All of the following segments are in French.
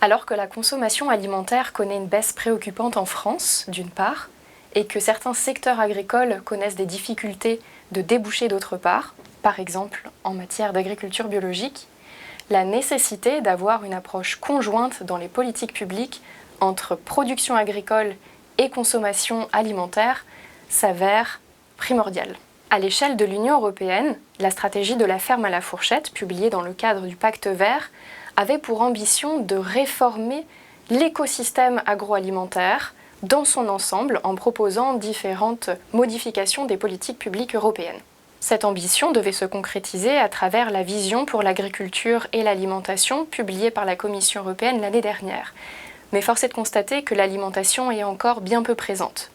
Alors que la consommation alimentaire connaît une baisse préoccupante en France, d'une part, et que certains secteurs agricoles connaissent des difficultés de débouchés d'autre part, par exemple en matière d'agriculture biologique, la nécessité d'avoir une approche conjointe dans les politiques publiques entre production agricole et consommation alimentaire s'avère primordiale. À l'échelle de l'Union européenne, la stratégie de la ferme à la fourchette, publiée dans le cadre du Pacte vert, avait pour ambition de réformer l'écosystème agroalimentaire dans son ensemble en proposant différentes modifications des politiques publiques européennes. Cette ambition devait se concrétiser à travers la vision pour l'agriculture et l'alimentation publiée par la Commission européenne l'année dernière. Mais force est de constater que l'alimentation est encore bien peu présente.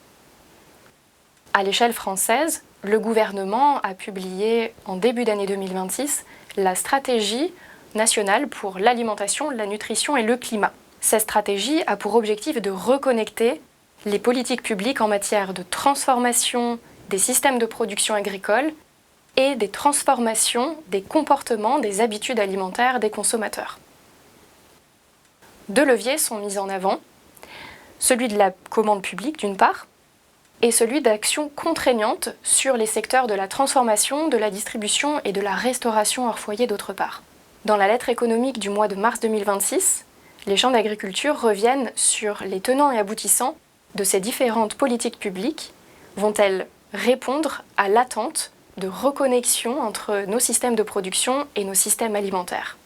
À l'échelle française, le gouvernement a publié en début d'année 2026 la stratégie nationale pour l'alimentation, la nutrition et le climat. Cette stratégie a pour objectif de reconnecter les politiques publiques en matière de transformation des systèmes de production agricole et des transformations des comportements, des habitudes alimentaires des consommateurs. Deux leviers sont mis en avant, celui de la commande publique d'une part, et celui d'actions contraignantes sur les secteurs de la transformation, de la distribution et de la restauration hors foyer d'autre part. Dans la lettre économique du mois de mars 2026, les chambres d'agriculture reviennent sur les tenants et aboutissants de ces différentes politiques publiques. Vont-elles répondre à l'attente de reconnexion entre nos systèmes de production et nos systèmes alimentaires ?